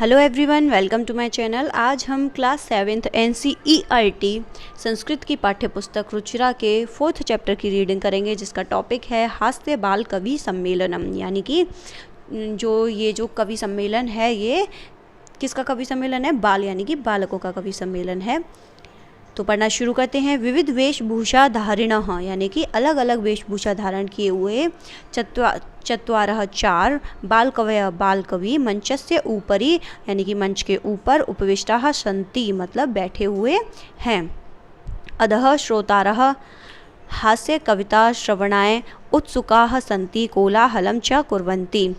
Hello everyone, welcome to my channel. आज हम class 7th NCERT Sanskrit की पाठ्यपुस्तक रुचिरा के 4th चैप्टर की रीडिंग करेंगे, जिसका टॉपिक है हास्य बाल कवि सम्मेलनम। यानी कि जो कवि सम्मेलन है, ये किसका कवि सम्मेलन है? बाल यानी कि बालकों का कवि सम्मेलन है। तो पढ़ना शुरू करते हैं। विविध वेशभूषा धारिणः यानी कि अलग अलग वेशभूषा धारण किए हुए चत्वारः चार बालकवयः बाल कवि मंचस्य ऊपरी यानी कि मंच के ऊपर उपविष्टाः सन्ति मतलब बैठे हुए हैं। अधः श्रोतारः हास्य कविता श्रवणाय उत्सुकाः सन्ति कोलाहलं च कुर्वन्ति।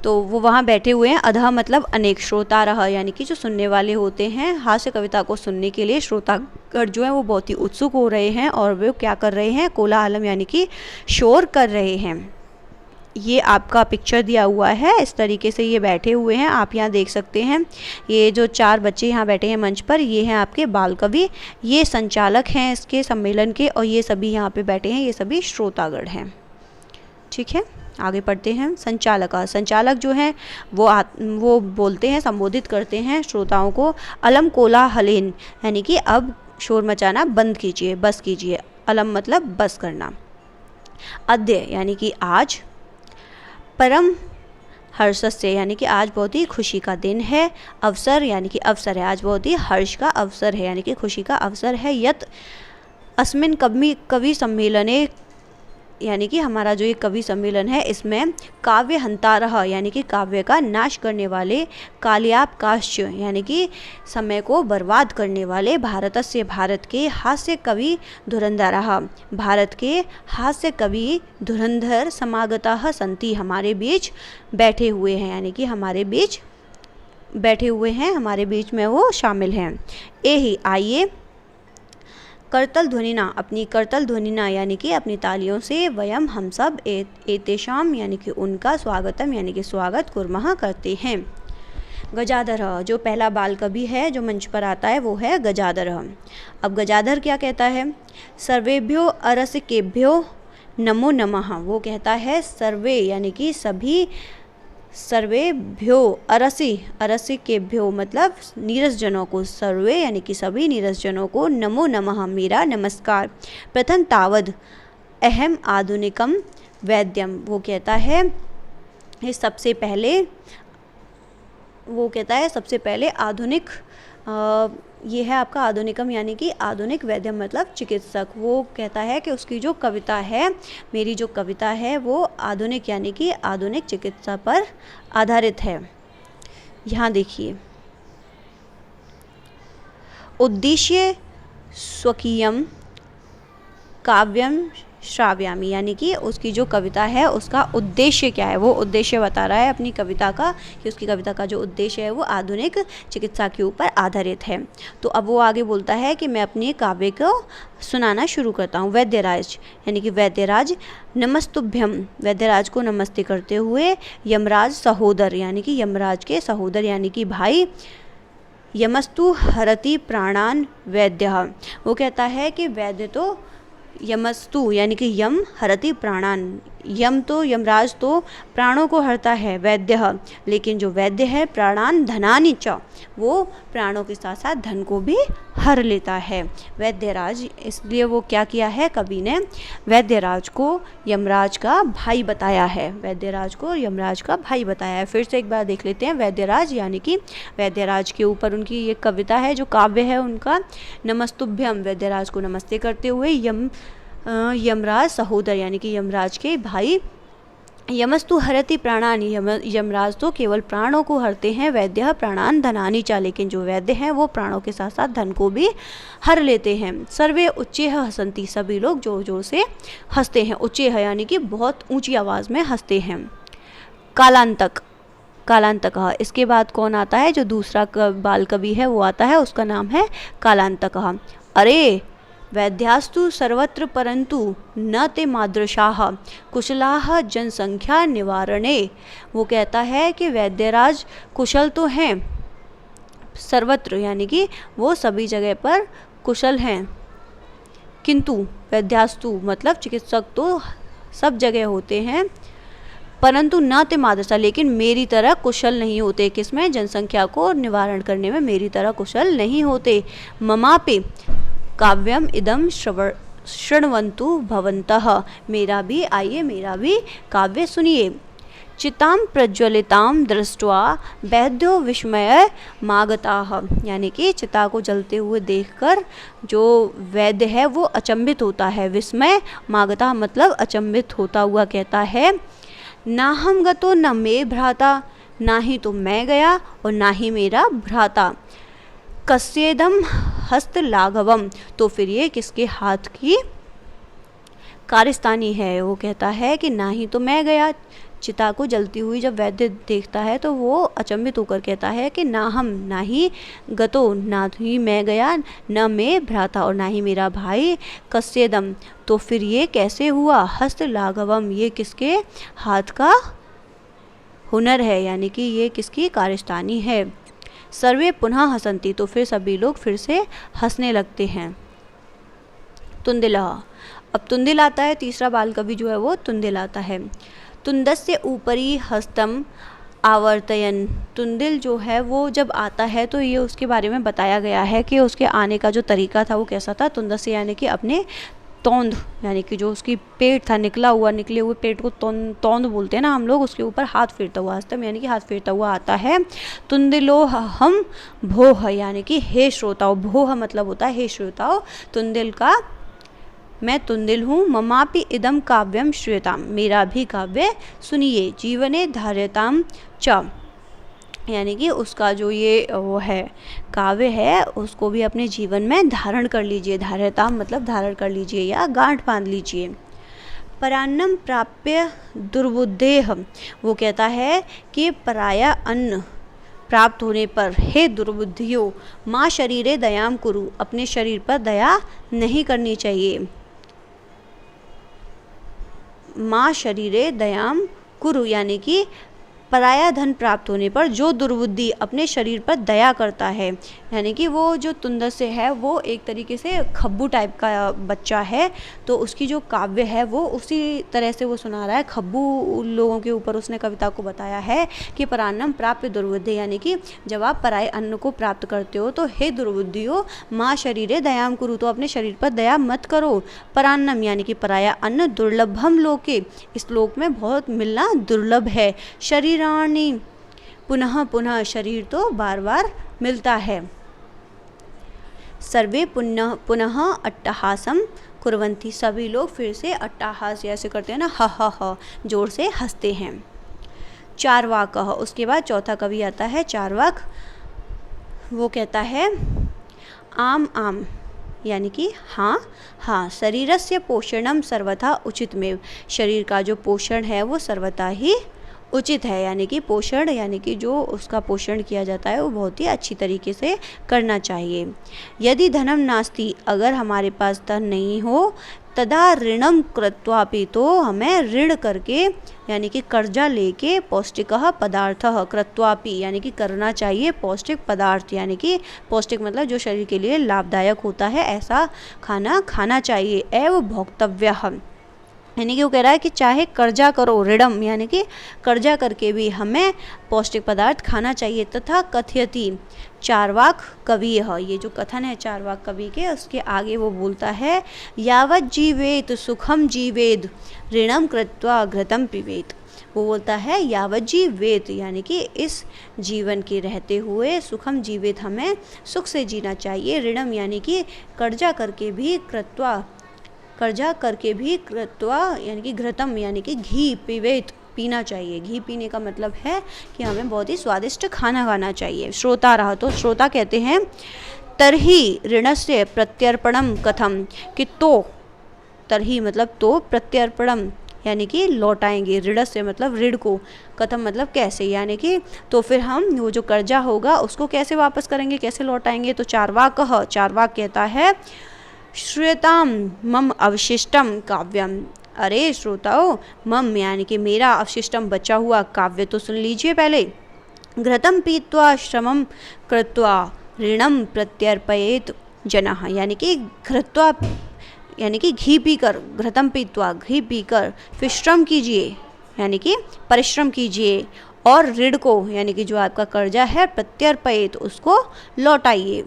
तो वो वहाँ बैठे हुए हैं। अधः मतलब अनेक, श्रोतारः यानी कि जो सुनने वाले होते हैं, हास्य कविता को सुनने के लिए श्रोतागण जो है वो बहुत ही उत्सुक हो रहे हैं और वे क्या कर रहे हैं? कोलाहलम यानी कि शोर कर रहे हैं। ये आपका पिक्चर दिया हुआ है, इस तरीके से ये बैठे हुए हैं। आप यहाँ देख सकते हैं, ये जो चार बच्चे यहाँ बैठे हैं मंच पर, ये हैं आपके बाल कवि। ये संचालक हैं इसके सम्मेलन के, और ये सभी यहाँ पे बैठे हैं, ये सभी श्रोतागण हैं। ठीक है, आगे पढ़ते हैं। संचालक जो हैं वो बोलते हैं, संबोधित करते हैं श्रोताओं को। अलम कोलाहलेन यानी कि अब शोर मचाना बंद कीजिए, बस कीजिए। अलम मतलब बस करना। अद्य यानी कि आज। परम हर्षस्य यानी कि आज बहुत ही खुशी का दिन है। अवसर यानी कि अवसर है, आज बहुत ही हर्ष का अवसर है यानी कि खुशी का अवसर है। यत अस्मिन् कवि सम्मेलने यानी कि हमारा जो ये कवि सम्मेलन है, इसमें काव्य हंतारः यानी कि काव्य का नाश करने वाले, काल्यापकाश्च यानी कि समय को बर्बाद करने वाले, भारतस्य भारत के, हास्य कवि धुरंधरः भारत के हास्य कवि धुरंधर समागताः सन्ति हमारे बीच बैठे हुए हैं यानी कि हमारे बीच बैठे हुए हैं, हमारे बीच में वो शामिल हैं। एहि आइए करतल ध्वनिना अपनी करतल ध्वनिना यानी कि अपनी तालियों से, वयम हम सब, एतेषाम यानी कि उनका, स्वागतम यानी कि स्वागत, कुर्मः करते हैं। गजाधर जो पहला बाल कवि है जो मंच पर आता है वो है गजाधर। अब गजाधर क्या कहता है? सर्वेभ्यो अरसिकेभ्यो नमो नमः। वो कहता है सर्वे यानी कि सभी, सर्वेभ्यो अरसिकेभ्यो मतलब नीरस जनों को, सर्वे यानी कि सभी नीरस जनों को, नमो नमः मेरा नमस्कार। प्रथम तावद अहम आधुनिकम वैद्यम। वो कहता है ये सबसे पहले, वो कहता है सबसे पहले आधुनिक, ये है आपका आधुनिकम यानी कि आधुनिक, वैद्यम मतलब चिकित्सक। वो कहता है कि उसकी जो कविता है, मेरी जो कविता है वो आधुनिक यानी कि आधुनिक चिकित्सा पर आधारित है। यहाँ देखिए, उद्देश्य स्वकीयम काव्यम श्राव्यामी यानी कि उसकी जो कविता है उसका उद्देश्य क्या है, वो उद्देश्य बता रहा है अपनी कविता का, कि उसकी कविता का जो उद्देश्य है वो आधुनिक चिकित्सा के ऊपर आधारित है। तो अब वो आगे बोलता है कि मैं अपने काव्य को सुनाना शुरू करता हूँ। वैद्यराज यानी कि वैद्यराज, नमस्तुभ्यम वैद्यराज को नमस्ते करते हुए, यमराज सहोदर यानी कि यमराज के सहोदर यानी कि भाई, यमस्तु हरति प्राणान वैद्यः। वो कहता है कि वैद्य तो, यमस्तु यानी कि यम हरति प्राणान, यम तो यमराज तो प्राणों को हरता है, वैद्य लेकिन जो वैद्य है प्राणान धनानि च, वो प्राणों के साथ साथ धन को भी हर लेता है वैद्यराज। इसलिए वो क्या किया है, कवि ने वैद्यराज को यमराज का भाई बताया है, वैद्यराज को यमराज का भाई बताया है। फिर से एक बार देख लेते हैं। वैद्यराज यानी कि वैद्यराज के ऊपर उनकी ये कविता है, जो काव्य है उनका। नमस्तुभ्यम वैद्यराज को नमस्ते करते हुए, यमराज सहोदर यानी कि यमराज के भाई, यमस्तु हरति प्राणानि यमराज तो केवल प्राणों को हरते हैं, वैद्य प्राणान धनानि च लेकिन जो वैद्य हैं वो प्राणों के साथ साथ धन को भी हर लेते हैं। सर्वे उच्चैः हसन्ति सभी लोग जोर जोर से हंसते हैं। उच्चैः यानी कि बहुत ऊंची आवाज़ में हंसते हैं। कालांतकः इसके बाद कौन आता है? जो दूसरा बाल कवि है वो आता है, उसका नाम है कालांतकः। अरे वैद्यास्तु सर्वत्र परंतु न ते मादृशाः कुशलाः जनसंख्या निवारणे। वो कहता है कि वैद्यराज कुशल तो हैं सर्वत्र यानी कि वो सभी जगह पर कुशल हैं, किंतु वैद्यास्तु मतलब चिकित्सक तो सब जगह होते हैं, परंतु न ते मादृशा, लेकिन मेरी तरह कुशल नहीं होते। किसमें? जनसंख्या को निवारण करने में मेरी तरह कुशल नहीं होते। ममापि काव्यम इदम शृण्वन्तु भवन्तः, मेरा भी आइए मेरा भी काव्य सुनिए। चितां प्रज्वलितां दृष्ट्वा वैद्यो विस्मय मागताः, यानी कि चिता को जलते हुए देखकर जो वैद्य है वो अचंभित होता है। विस्मय मागताः मतलब अचंभित होता हुआ कहता है, ना हम गतो न मे भ्राता, ना ही तो मैं गया और ना ही मेरा भ्राता। कस्येदम हस्त लाघवम, तो फिर ये किसके हाथ की कारस्तानी है। वो कहता है कि ना ही तो मैं गया, चिता को जलती हुई जब वैद्य देखता है तो वो अचंभित होकर कहता है कि ना हम, ना ही गतो, ना ही मैं गया, न मैं भ्राता और ना ही मेरा भाई। कस्येदम, तो फिर ये कैसे हुआ? हस्त लाघवम, ये किसके हाथ का हुनर है, यानी कि ये किसकी कारस्तानी है। सर्वे पुनः हसंती, तो फिर सभी लोग फिर से हंसने लगते हैं। तुंदिलः, अब तुंदिल आता है, तीसरा बाल कवि जो है वो तुंदिल आता है। तुंदस्य ऊपरी हस्तम आवर्तयन, तुंदिल जो है वो जब आता है तो ये उसके बारे में बताया गया है कि उसके आने का जो तरीका था वो कैसा था। तुंदस्य यानी कि अपने तौंद, यानी कि जो उसकी पेट था, निकले हुए पेट को तौंद बोलते हैं ना हम लोग, उसके ऊपर हाथ फेरता हुआ, हस्तम यानी कि हाथ फेरता हुआ आता है। तुंदिलो हम भोह, यानी कि हे श्रोताओ, भोह मतलब होता है हे श्रोताओ, तुंदिल का मैं तुंदिल हूँ। ममापि इदम काव्यम श्रूयताम, मेरा भी काव्य सुनिए। जीवने धार्यताम च, यानी कि उसका जो ये वो है काव्य है उसको भी अपने जीवन में धारण कर लीजिए। धार्यताम मतलब धारण कर लीजिए या गांठ बांध लीजिए। परान्नम प्राप्य दुर्बुद्धेह, वो कहता है कि पराया अन्न प्राप्त होने पर हे दुर्बुद्धियों, माँ शरीरे दयाम कुरु, अपने शरीर पर दया नहीं करनी चाहिए। माँ शरीरे दयाम कुरु, यानी कि पराया धन प्राप्त होने पर जो दुर्बुद्धि अपने शरीर पर दया करता है, यानी कि वो जो तुंदस्य है वो एक तरीके से खब्बू टाइप का बच्चा है, तो उसकी जो काव्य है वो उसी तरह से वो सुना रहा है। खब्बू लोगों के ऊपर उसने कविता को बताया है कि परान्नम प्राप्य दुर्बुद्धि, यानी कि जब आप पराये अन्न को प्राप्त करते हो तो हे दुर्बुद्धियों, माँ शरीरे दयाम कुरु, तो अपने शरीर पर दया मत करो। परान्नम यानी कि पराया अन्न, दुर्लभम लोके, इस लोक में बहुत मिलना दुर्लभ है। शरीराणि पुनः पुनः, शरीर तो बार बार मिलता है। सर्वे पुनः पुनः अट्टहासम कुर्वन्ति, सभी लोग फिर से अट्टहास ऐसे करते हैं ना, ह ह ह जोर से हंसते हैं। चार्वाक, उसके बाद चौथा कवि आता है चार्वाक। वो कहता है आम आम, यानी कि हाँ हाँ। शरीरस्य पोषणम सर्वथा उचितमेव, शरीर का जो पोषण है वो सर्वथा ही उचित है, यानी कि पोषण यानी कि जो उसका पोषण किया जाता है वो बहुत ही अच्छी तरीके से करना चाहिए। यदि धनम नास्ति, अगर हमारे पास धन नहीं हो, तदा ऋणम कृत्वापि, तो हमें ऋण करके यानी कि कर्जा लेके पौष्टिकः पदार्थः कृत्वापि, यानी कि करना चाहिए पौष्टिक पदार्थ, यानी कि पौष्टिक मतलब जो शरीर के लिए लाभदायक होता है ऐसा खाना खाना चाहिए। एव भोक्तव्यः, यानी कि वो कह रहा है कि चाहे कर्जा करो, ऋणम यानी कि कर्जा करके भी हमें पौष्टिक पदार्थ खाना चाहिए। तथा कथयति चार्वाक कवि, ये जो कथन है चार्वाक कवि के, उसके आगे वो बोलता है यावत जीवेत सुखम जीवेद ऋणम कृत्वा घृतम पिबेत। वो बोलता है यावत जीवेत, यानी कि इस जीवन के रहते हुए सुखम जीवेत, हमें सुख से जीना चाहिए। ऋणम यानी कि कर्जा करके भी कृत्वा यानी कि घृतम यानी कि घी पिबेत पीना चाहिए। घी पीने का मतलब है कि हमें बहुत ही स्वादिष्ट खाना खाना चाहिए। श्रोता रहा, तो श्रोता कहते हैं तरही ऋणस्य प्रत्यर्पणम कथम, कि तो तरही मतलब तो, प्रत्यर्पणम यानी कि लौटाएंगे, ऋणस्य मतलब ऋण को, कथम मतलब कैसे, यानी कि तो फिर हम वो जो कर्जा होगा उसको कैसे वापस करेंगे, कैसे लौटाएंगे। तो चार्वाक कहता है श्रूयताम मम अवशिष्टम काव्यम, अरे श्रोताओ, मम यानी कि मेरा अवशिष्टम बचा हुआ काव्य तो सुन लीजिए पहले। घृतम पीत्वा श्रमम कृत्वा ऋणम प्रत्यर्पयेत जनः, यानी कि घृत्वा यानी कि घी पीकर, घृतम पीत्वा घी पीकर फिर श्रम कीजिए, यानी कि परिश्रम कीजिए, और ऋण को यानी कि जो आपका कर्जा है प्रत्यर्पयेत उसको लौटाइए।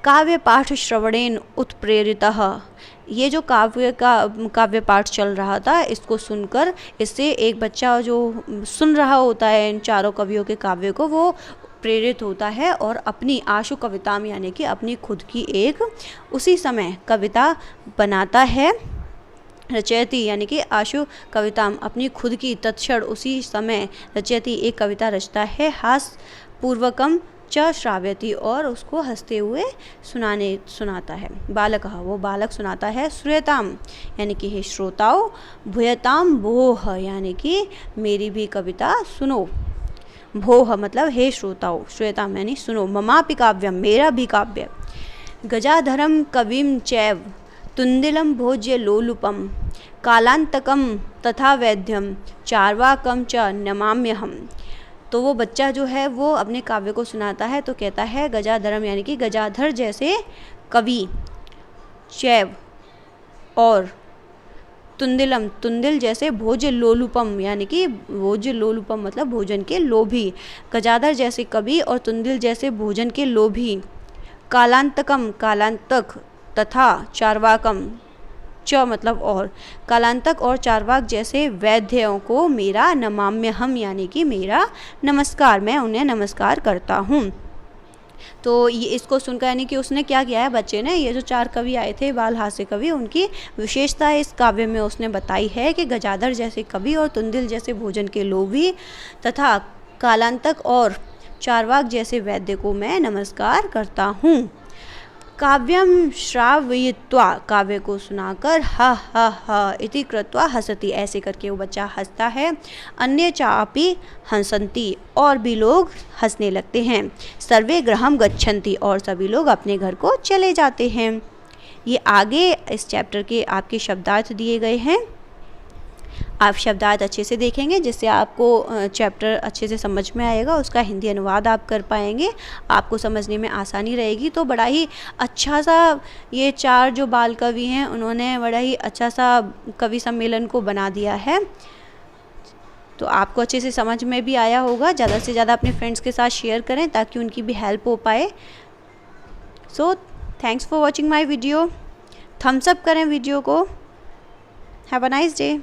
काव्य पाठ श्रवणेन उत्प्रेरितः, ये जो काव्य पाठ चल रहा था इसको सुनकर, इससे एक बच्चा जो सुन रहा होता है इन चारों कवियों के काव्य को, वो प्रेरित होता है और अपनी आशु कविताम यानी कि अपनी खुद की एक उसी समय कविता बनाता है। रचयति यानी कि आशु कविताम, अपनी खुद की तत्क्षण उसी समय रचयति एक कविता रचता है। हास पूर्वकम च श्राव्यति, और उसको हंसते हुए सुनाता है। बालक, वो बालक सुनाता है। श्रूयताम यानी कि हे श्रोताओ, भूयताम भोह यानी कि मेरी भी कविता सुनो। भोह मतलब हे श्रोताओ, श्रूयताम यानी सुनो। ममापि काव्यम, मेरा भी काव्य। गजाधरम कविम चैव तुंदिलम भोज्य लोलुपम, कालांतकम तथा वैद्यम चार्वाकम च नमाम्यहम। तो वो बच्चा जो है वो अपने काव्य को सुनाता है, तो कहता है गजाधरम यानी कि गजाधर जैसे कवि, चैव और तुंदिलम तुंदिल जैसे, भोज्य लोलुपम यानी कि भोज्य लोलुपम मतलब भोजन के लोभी। गजाधर जैसे कवि और तुंदिल जैसे भोजन के लोभी। कालांतकम कालांतक, तथा चार्वाकम च मतलब और, कालांतक और चार्वाक जैसे वैद्यों को मेरा नमाम्य हम यानी कि मेरा नमस्कार, मैं उन्हें नमस्कार करता हूँ। तो ये इसको सुनकर यानी कि उसने क्या किया है बच्चे ने, ये जो 4 कवि आए थे बाल हास्य कवि, उनकी विशेषता इस काव्य में उसने बताई है कि गजाधर जैसे कवि और तुंदिल जैसे भोजन के लोभी तथा कालांतक और चार्वाक जैसे वैद्य को मैं नमस्कार करता हूँ। काव्यम श्रावयित्वा, काव्य को सुनाकर हा हा हा इति कृत्वा हसति, ऐसे करके वो बच्चा हंसता है। अन्य चापि हंसन्ति, और भी लोग हंसने लगते हैं। सर्वे गृहं गच्छन्ति, और सभी लोग अपने घर को चले जाते हैं। ये आगे इस चैप्टर के आपके शब्दार्थ दिए गए हैं, आप शब्दार्थ अच्छे से देखेंगे जिससे आपको चैप्टर अच्छे से समझ में आएगा, उसका हिंदी अनुवाद आप कर पाएंगे, आपको समझने में आसानी रहेगी। तो बड़ा ही अच्छा सा ये 4 जो बाल कवि हैं उन्होंने बड़ा ही अच्छा सा कवि सम्मेलन को बना दिया है। तो आपको अच्छे से समझ में भी आया होगा। ज़्यादा से ज़्यादा अपने फ्रेंड्स के साथ शेयर करें ताकि उनकी भी हेल्प हो पाए। So thanks for watching my video. Thumbs up करें वीडियो को। Have a nice day.